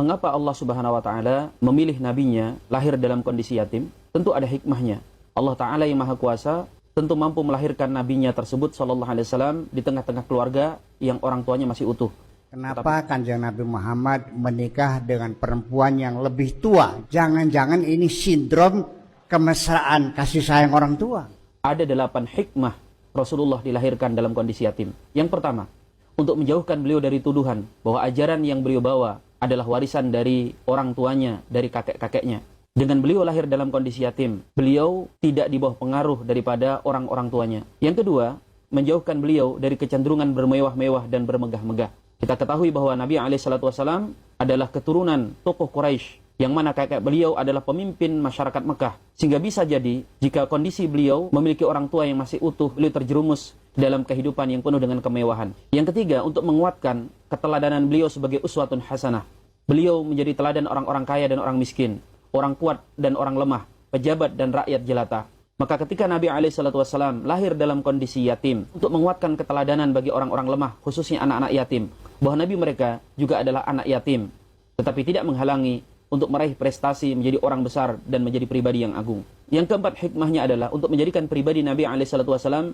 mengapa Allah Subhanahu wa taala memilih nabinya lahir dalam kondisi yatim? Tentu ada hikmahnya. Allah taala yang Maha Kuasa tentu mampu melahirkan nabinya tersebut sallallahu alaihi wasallam di tengah-tengah keluarga yang orang tuanya masih utuh. Kenapa Kanjeng Nabi Muhammad menikah dengan perempuan yang lebih tua? Jangan-jangan ini sindrom kemesraan kasih sayang orang tua. Ada 8 hikmah Rasulullah dilahirkan dalam kondisi yatim. Yang pertama, untuk menjauhkan beliau dari tuduhan bahwa ajaran yang beliau bawa adalah warisan dari orang tuanya, dari kakek-kakeknya. Dengan beliau lahir dalam kondisi yatim, beliau tidak di bawah pengaruh daripada orang-orang tuanya. Yang kedua, menjauhkan beliau dari kecenderungan bermewah-mewah dan bermegah-megah. Kita ketahui bahwa Nabi SAW adalah keturunan tokoh Quraisy, yang mana kakek beliau adalah pemimpin masyarakat Mekah. Sehingga bisa jadi, jika kondisi beliau memiliki orang tua yang masih utuh, beliau terjerumus dalam kehidupan yang penuh dengan kemewahan. Yang ketiga, untuk menguatkan keteladanan beliau sebagai uswatun hasanah. Beliau menjadi teladan orang-orang kaya dan orang miskin, orang kuat dan orang lemah, pejabat dan rakyat jelata. Maka ketika Nabi SAW lahir dalam kondisi yatim, untuk menguatkan keteladanan bagi orang-orang lemah, khususnya anak-anak yatim, bahwa Nabi mereka juga adalah anak yatim, tetapi tidak menghalangi untuk meraih prestasi menjadi orang besar dan menjadi pribadi yang agung. Yang keempat hikmahnya adalah untuk menjadikan pribadi Nabi SAW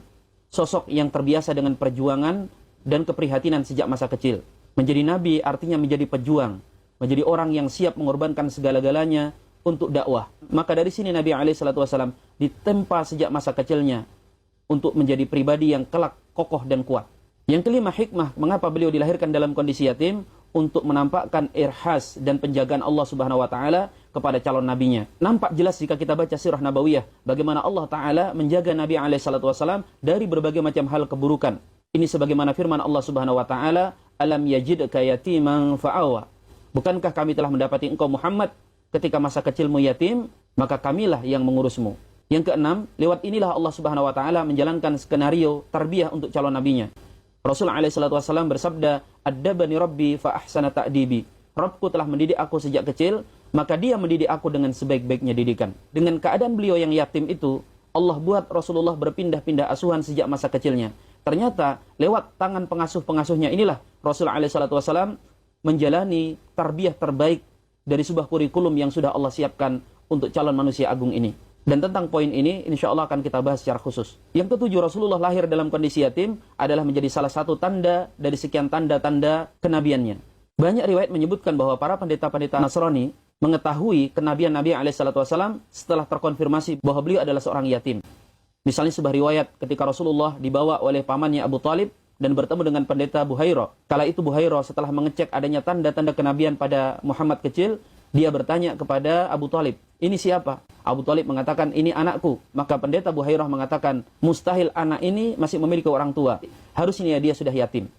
sosok yang terbiasa dengan perjuangan dan keprihatinan sejak masa kecil. Menjadi Nabi artinya menjadi pejuang, menjadi orang yang siap mengorbankan segala-galanya untuk dakwah. Maka dari sini Nabi SAW ditempa sejak masa kecilnya untuk menjadi pribadi yang kelak, kokoh dan kuat. Yang kelima hikmah mengapa beliau dilahirkan dalam kondisi yatim, untuk menampakkan irhas dan penjagaan Allah Subhanahu wa taala kepada calon nabinya. Nampak jelas jika kita baca sirah nabawiyah bagaimana Allah taala menjaga Nabi SAW dari berbagai macam hal keburukan. Ini sebagaimana firman Allah Subhanahu wa taala, "Alam yajidka yatiman fa'awa." Bukankah kami telah mendapati engkau Muhammad ketika masa kecilmu yatim, maka kamilah yang mengurusmu. Yang keenam, lewat inilah Allah Subhanahu wa taala menjalankan skenario tarbiyah untuk calon nabinya. Rasulullah SAW bersabda, "Addabani Rabbi fa ahsana ta'dibi." Rabbku telah mendidik aku sejak kecil, maka dia mendidik aku dengan sebaik-baiknya didikan. Dengan keadaan beliau yang yatim itu, Allah buat Rasulullah berpindah-pindah asuhan sejak masa kecilnya. Ternyata lewat tangan pengasuh-pengasuhnya inilah Rasulullah SAW menjalani tarbiyah terbaik dari sebuah kurikulum yang sudah Allah siapkan untuk calon manusia agung ini. Dan tentang poin ini, insya Allah akan kita bahas secara khusus. Yang ketujuh, Rasulullah lahir dalam kondisi yatim adalah menjadi salah satu tanda dari sekian tanda-tanda kenabiannya. Banyak riwayat menyebutkan bahwa para pendeta-pendeta Nasrani mengetahui kenabian Nabi SAW setelah terkonfirmasi bahwa beliau adalah seorang yatim. Misalnya sebuah riwayat ketika Rasulullah dibawa oleh pamannya Abu Talib dan bertemu dengan pendeta Buhairah. Kala itu Buhairah setelah mengecek adanya tanda-tanda kenabian pada Muhammad kecil, dia bertanya kepada Abu Talib, "Ini siapa?" Abu Talib mengatakan, "Ini anakku." Maka pendeta Buhairah mengatakan, "Mustahil anak ini masih memiliki orang tua. Harusnya dia sudah yatim."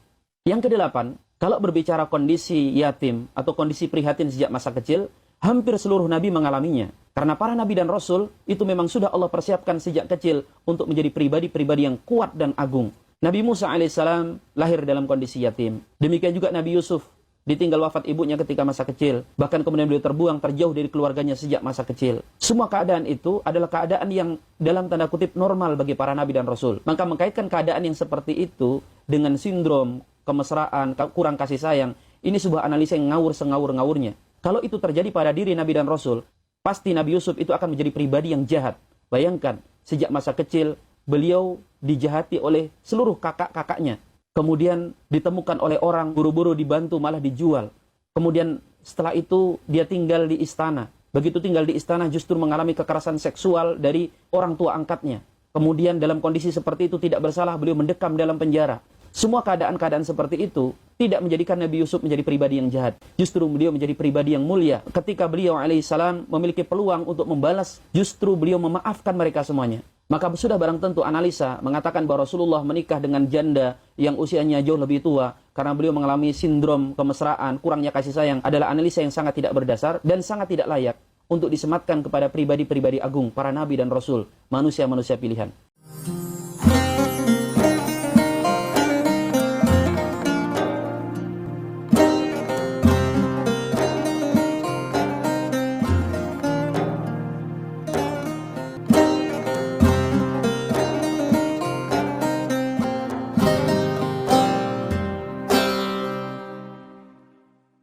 Yang kedelapan, kalau berbicara kondisi yatim atau kondisi prihatin sejak masa kecil, hampir seluruh nabi mengalaminya. Karena para nabi dan rasul itu memang sudah Allah persiapkan sejak kecil untuk menjadi pribadi-pribadi yang kuat dan agung. Nabi Musa alaihissalam lahir dalam kondisi yatim. Demikian juga Nabi Yusuf ditinggal wafat ibunya ketika masa kecil. Bahkan kemudian beliau terbuang, terjauh dari keluarganya sejak masa kecil. Semua keadaan itu adalah keadaan yang dalam tanda kutip normal bagi para nabi dan rasul. Maka mengkaitkan keadaan yang seperti itu dengan sindrom kemesraan, kurang kasih sayang, ini sebuah analisa yang ngawur sengawur-ngawurnya. Kalau itu terjadi pada diri nabi dan rasul, pasti Nabi Yusuf itu akan menjadi pribadi yang jahat. Bayangkan, sejak masa kecil beliau dijahati oleh seluruh kakak-kakaknya. Kemudian ditemukan oleh orang, buru-buru dibantu, malah dijual. Kemudian setelah itu dia tinggal di istana. Begitu tinggal di istana justru mengalami kekerasan seksual dari orang tua angkatnya. Kemudian dalam kondisi seperti itu tidak bersalah, beliau mendekam dalam penjara. Semua keadaan-keadaan seperti itu tidak menjadikan Nabi Yusuf menjadi pribadi yang jahat. Justru beliau menjadi pribadi yang mulia. Ketika beliau alaihissalam memiliki peluang untuk membalas, justru beliau memaafkan mereka semuanya. Maka sudah barang tentu analisa mengatakan bahwa Rasulullah menikah dengan janda yang usianya jauh lebih tua karena beliau mengalami sindrom kemesraan, kurangnya kasih sayang, adalah analisa yang sangat tidak berdasar dan sangat tidak layak untuk disematkan kepada pribadi-pribadi agung, para nabi dan rasul, manusia-manusia pilihan.